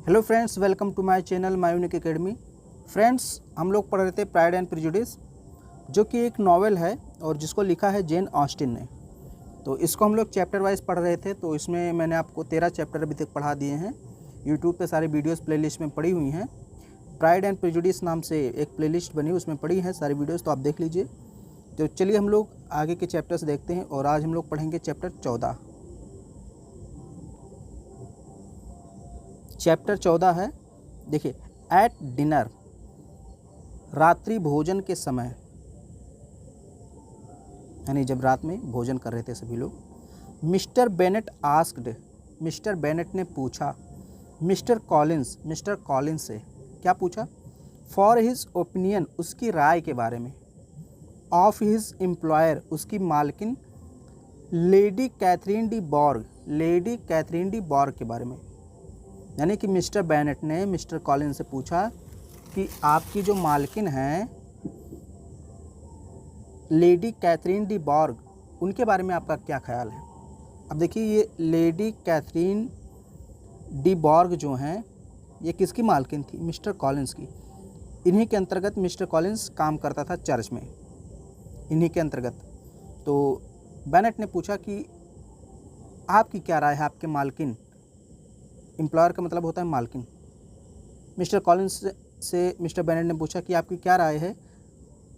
Hello friends, welcome to my channel my unique academy. Friends, हम लोग पढ़ रहे थे प्राइड एंड प्रेजुडिस, जो कि एक नॉवेल है और जिसको लिखा है जेन ऑस्टिन ने। तो इसको हम लोग चैप्टर वाइज पढ़ रहे थे। तो इसमें मैंने आपको 13 चैप्टर अभी तक पढ़ा दिए हैं। यूट्यूब पे सारी वीडियोस प्लेलिस्ट में पड़ी हुई हैं। प्राइड एंड प्रेजुडिस नाम से एक प्लेलिस्ट बनी, उसमें पड़ी है सारी वीडियोज़, तो आप देख लीजिए। तो चलिए हम लोग आगे के चैप्टर्स देखते हैं और आज हम लोग पढ़ेंगे चैप्टर 14। चैप्टर 14 है, देखिए, एट डिनर, रात्रि भोजन के समय, यानी जब रात में भोजन कर रहे थे सभी लोग। Mister Bennett asked, mister Bennett ने पूछा मिस्टर कॉलिंस से, क्या पूछा? फॉर हिज ओपिनियन, उसकी राय के बारे में। ऑफ हिज एम्प्लॉयर, उसकी मालकिन लेडी कैथरीन डी बॉर्ग के बारे में। यानी कि मिस्टर बेनेट ने मिस्टर कॉलिंस से पूछा कि आपकी जो मालकिन हैं लेडी कैथरीन डी बॉर्ग, उनके बारे में आपका क्या ख्याल है? अब देखिए, ये लेडी कैथरीन डी बॉर्ग जो हैं, ये किसकी मालकिन थी? मिस्टर कॉलिंस की। इन्हीं के अंतर्गत मिस्टर कॉलिंस काम करता था चर्च में, इन्हीं के अंतर्गत। तो बेनेट ने पूछा कि आपकी क्या राय है, आपके मालकिन, एम्प्लॉयर का मतलब होता है मालकिन। मिस्टर कॉलिंस से मिस्टर बेनेट ने पूछा कि आपकी क्या राय है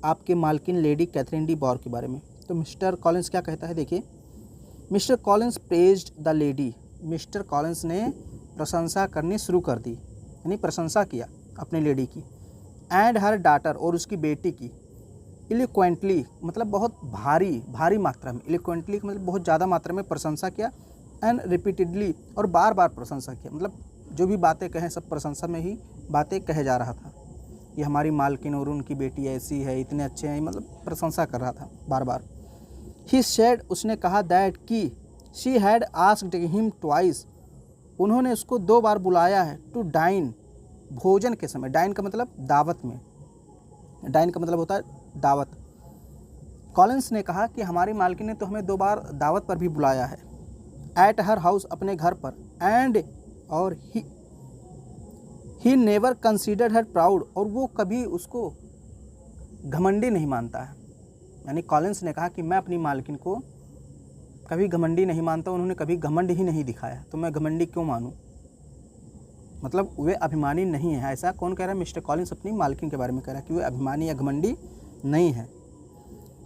आपके मालकिन लेडी कैथरीन डी बॉर्ग के बारे में। तो मिस्टर कॉलिंस क्या कहता है, देखिए। Mister Collins praised the lady, mister Collins ने प्रशंसा करनी शुरू कर दी, यानी प्रशंसा किया अपनी लेडी की। एंड हर डाटर, और उसकी बेटी की। इलिक्वेंटली, मतलब बहुत भारी मात्रा में। इलिक्वेंटली मतलब बहुत ज़्यादा मात्रा में प्रशंसा किया। एंड रिपीटेडली, और बार बार प्रशंसा किया। मतलब जो भी बातें कहें सब प्रशंसा में ही बातें कहे जा रहा था कि हमारी मालकिन और उनकी बेटी ऐसी है, इतने अच्छे हैं, मतलब प्रशंसा कर रहा था बार बार। ही सेड, उसने कहा दैट कि she had asked him twice, उन्होंने उसको 2 बार बुलाया है। टू डाइन, भोजन के समय। डाइन का मतलब दावत में, डाइन का मतलब होता है दावत। कॉलिंस ने कहा कि हमारी मालकिन ने तो हमें 2 बार दावत पर भी बुलाया है। एट हर हाउस, अपने घर पर। एंड, और he never considered her proud, और वो कभी उसको घमंडी नहीं मानता है। यानी कॉलिंस ने कहा कि मैं अपनी मालकिन को कभी घमंडी नहीं मानता, उन्होंने कभी घमंड ही नहीं दिखाया, तो मैं घमंडी क्यों मानूं? मतलब वे अभिमानी नहीं है। ऐसा कौन कह रहा है? मिस्टर कॉलिंस अपनी मालकिन के बारे में कह रहा है कि वे अभिमानी या घमंडी नहीं है।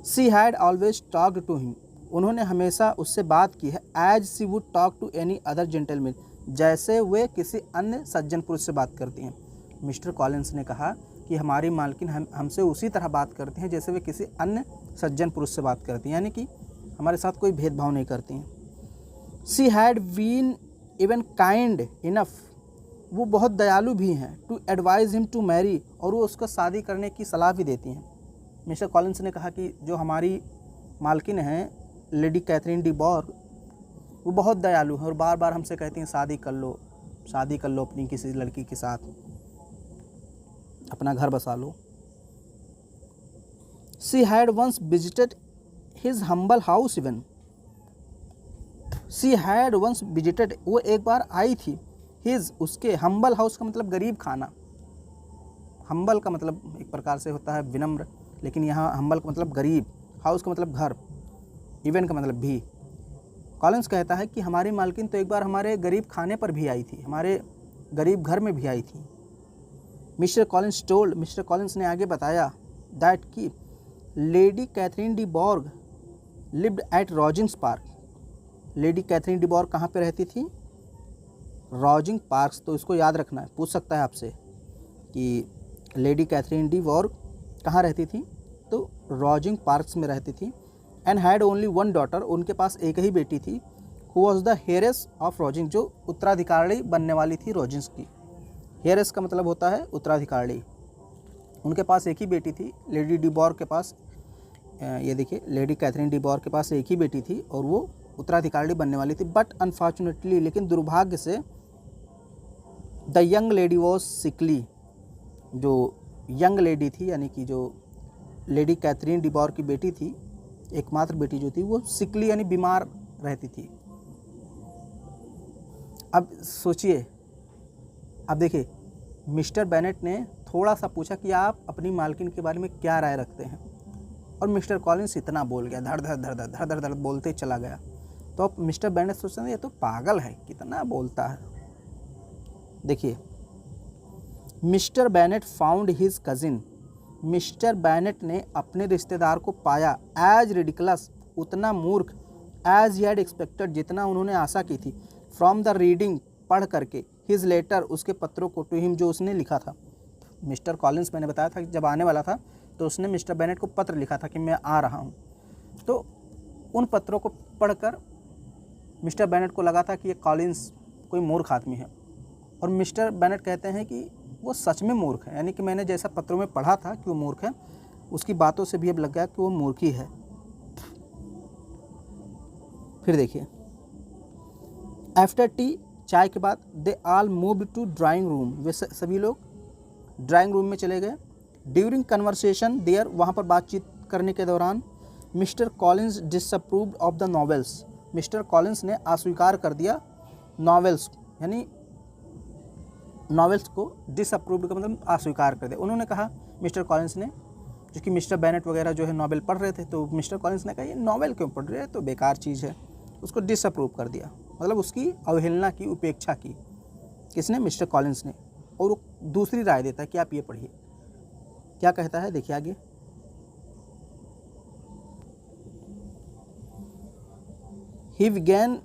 She had always talked to him, उन्होंने हमेशा उससे बात की है। As she would talk to any other gentleman, जैसे वे किसी अन्य सज्जन पुरुष से बात करती हैं। मिस्टर कॉलिंस ने कहा कि हमारी मालकिन हमसे उसी तरह बात करती हैं जैसे वे किसी अन्य सज्जन पुरुष से बात करती हैं, यानी कि हमारे साथ कोई भेदभाव नहीं करती हैं। She had been even kind enough, वो बहुत दयालु भी हैं। To advise him to marry, और वो उसको शादी करने की सलाह भी देती हैं। मिस्टर कॉलिंस ने कहा कि जो हमारी मालकिन हैं लेडी कैथरीन डी बॉर्ग, वो बहुत दयालु हैं और बार बार हमसे कहती हैं शादी कर लो अपनी किसी लड़की के साथ, अपना घर बसा लो। She had once visited his humble house even, she had once visited, वो एक बार आई थी। हिज, उसके, हम्बल हाउस का मतलब गरीब खाना। हम्बल का मतलब एक प्रकार से होता है विनम्र, लेकिन यहाँ हम्बल का मतलब गरीब, हाउस का मतलब घर, इवन का मतलब भी। कॉलिंस कहता है कि हमारी मालकिन तो एक बार हमारे गरीब खाने पर भी आई थी, हमारे गरीब घर में भी आई थी। मिस्टर कॉलिंस ने आगे बताया दैट कि Lady Catherine de Bourgh lived at Rosings Park. Lady Catherine de Bourgh कहाँ पे रहती थी? Rosing Parks. तो इसको याद रखना है, पूछ सकता है आपसे कि लेडी कैथरीन डी बॉर्ग कहाँ रहती थी? तो रॉजिंग पार्क्स में रहती थी। एंड हैड ओनली 1 डॉटर, उनके पास एक ही बेटी थी। Who was the heiress of Rosing, जो उत्तराधिकारी बनने वाली थी रॉजिंग्स की। हेरेस का मतलब होता है उत्तराधिकारी। उनके पास एक ही बेटी थी लेडी डी बॉर्ग के पास। ये देखिए, लेडी कैथरीन डी बॉर्ग के पास एक ही बेटी थी और वो उत्तराधिकारी बनने वाली थी। बट अनफॉर्चुनेटली, लेकिन दुर्भाग्य से, द यंग लेडी वॉज सिकली, जो यंग लेडी थी, यानी कि जो लेडी कैथरीन डी बॉर्ग की बेटी थी, एकमात्र बेटी जो थी, वो सिकली यानी बीमार रहती थी। अब सोचिए, अब देखिए मिस्टर बेनेट ने थोड़ा सा पूछा कि आप अपनी मालकिन के बारे में क्या राय रखते हैं, और मिस्टर कॉलिंस इतना बोल गया, धड़ धड़ धड़ धड़ धड़ धड़ धड़ बोलते चला गया। तो अब मिस्टर बेनेट सोचते हैं ये तो पागल है, कितना बोलता है। देखिए mister Bennett found his cousin, mister Bennett ने अपने रिश्तेदार को पाया एज रिडिकुलस, उतना मूर्ख, एज ही हैड एक्सपेक्टेड, जितना उन्होंने आशा की थी, फ्रॉम द रीडिंग, पढ़ करके, हिज लेटर, उसके पत्रों को, टू हिम, जो उसने लिखा था। मिस्टर कॉलिंस, मैंने बताया था कि जब आने वाला था तो उसने मिस्टर बेनेट को पत्र लिखा था कि मैं आ रहा हूँ। तो उन पत्रों को पढ़कर मिस्टर बेनेट को लगा था कि ये कॉलिंस कोई मूर्ख आदमी है, और मिस्टर बेनेट कहते हैं कि वो सच में मूर्ख है, यानी कि मैंने जैसा पत्रों में पढ़ा था कि वो मूर्ख है, उसकी बातों से भी अब लग गया कि वो मूर्ख ही है। फिर देखिए आफ्टर टी, चाय के बाद, they all moved to drawing room, वे सभी लोग ड्राइंग रूम में चले गए। ड्यूरिंग कन्वर्सेशन देयर, वहाँ पर बातचीत करने के दौरान, mister Collins disapproved of the novels, mister Collins ने अस्वीकार कर दिया नॉवेल्स, यानी नॉवेल्स को डिसअप्रूव्ड का मतलब अस्वीकार कर दिया। उन्होंने कहा मिस्टर कॉलिंस ने, क्योंकि मिस्टर बेनेट वगैरह जो है नॉवेल पढ़ रहे थे, तो मिस्टर कॉलिंस ने कहा ये नॉवेल क्यों पढ़ रहे हैं, तो बेकार चीज़ है, उसको डिसअप्रूव कर दिया, मतलब उसकी अवहेलना की, उपेक्षा की। किसने? मिस्टर कॉलिंस ने। और वो दूसरी राय देता है कि आप ये पढ़िए। क्या कहता है देखिए आगे, he began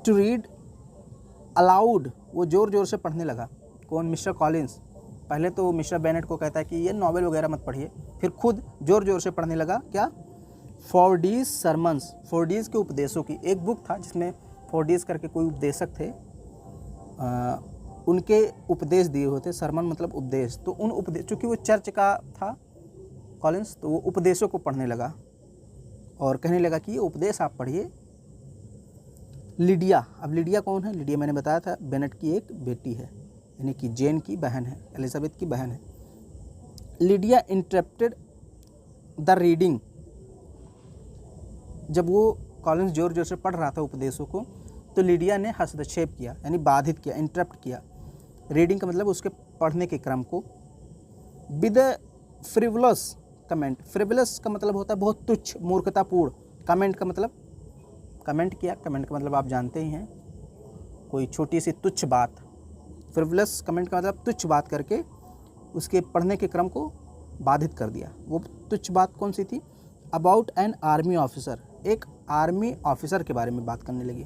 to read aloud, वो ज़ोर ज़ोर से पढ़ने लगा। कौन? Mister Collins. पहले तो मिस्टर बेनेट को कहता है कि ये नॉवेल वगैरह मत पढ़िए, फिर खुद ज़ोर ज़ोर से पढ़ने लगा। क्या? फोर्डीज सरमन्स, फोर्डीज के उपदेशों की एक बुक था जिसमें फोर्डीज करके कोई उपदेशक थे, उनके उपदेश दिए हुए थे। सरमन मतलब उपदेश, तो उन उपदेश, चूँकि वो चर्च का था कॉलिंस, तो वो उपदेशों को पढ़ने लगा और कहने लगा कि ये उपदेश आप पढ़िए। लिडिया, अब लिडिया कौन है? लिडिया मैंने बताया था बेनेट की एक बेटी है, यानी कि जेन की बहन है, एलिजाबेथ की बहन है। लिडिया इंटरप्टेड द रीडिंग, जब वो कॉलिंस जोर जोर से पढ़ रहा था उपदेशों को, तो लिडिया ने हस्तक्षेप किया, यानी बाधित किया, इंटरप्ट किया। रीडिंग का मतलब उसके पढ़ने के क्रम को। विद फ्रिवलस कमेंट, फ्रिवलस का मतलब होता है बहुत तुच्छ, मूर्खतापूर्ण। कमेंट का मतलब, कमेंट किया, कमेंट का मतलब आप जानते ही हैं, कोई छोटी सी तुच्छ बात। फ्रिवलस कमेंट का मतलब तुच्छ बात करके उसके पढ़ने के क्रम को बाधित कर दिया। वो तुच्छ बात कौन सी थी? अबाउट एन आर्मी ऑफिसर, एक आर्मी ऑफिसर के बारे में बात करने लगी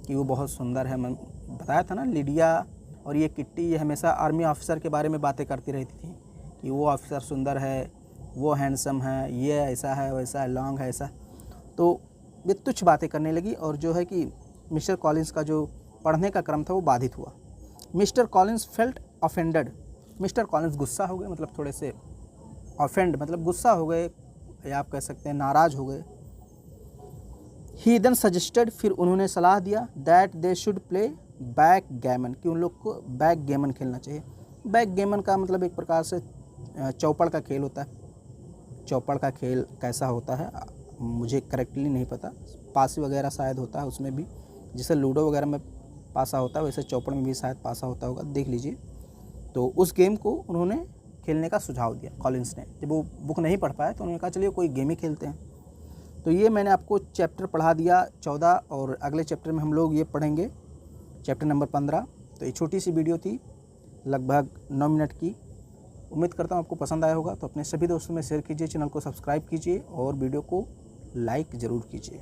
कि वो बहुत सुंदर है। मैं बताया था ना, लिडिया और ये किट्टी, ये हमेशा आर्मी ऑफिसर के बारे में बातें करती रहती थी कि वो ऑफिसर सुंदर है, वो हैंडसम है, ये ऐसा है, वैसा है, लॉन्ग है, ऐसा। तो ये तुच्छ बातें करने लगी और जो है कि मिस्टर कॉलिंस का जो पढ़ने का क्रम था वो बाधित हुआ। Mister Collins felt offended, mister Collins गुस्सा हो गए, मतलब थोड़े से ऑफेंड मतलब गुस्सा हो गए, या आप कह सकते हैं नाराज़ हो गए। ही देन सजेस्टेड, फिर उन्होंने सलाह दिया, that they should play back Gammon, कि उन लोग को बैक गैमन खेलना चाहिए। बैक गैमन का मतलब एक प्रकार से चौपड़ का खेल होता है। चौपड़ का खेल कैसा होता है मुझे करेक्टली नहीं पता, पासी वगैरह शायद होता है उसमें भी, जैसे लूडो वगैरह में पासा होता है वैसे चौपड़ में भी शायद पासा होता होगा, देख लीजिए। तो उस गेम को उन्होंने खेलने का सुझाव दिया कॉलिंस ने। जब वो बुक नहीं पढ़ पाए तो उन्होंने कहा चलिए कोई गेम ही खेलते हैं। तो ये मैंने आपको चैप्टर पढ़ा दिया 14, और अगले चैप्टर में हम लोग ये पढ़ेंगे चैप्टर नंबर 15। तो ये छोटी सी वीडियो थी लगभग 9 मिनट की। उम्मीद करता हूँ आपको पसंद आया होगा। तो अपने सभी दोस्तों में शेयर कीजिए, चैनल को सब्सक्राइब कीजिए और वीडियो को लाइक ज़रूर कीजिए।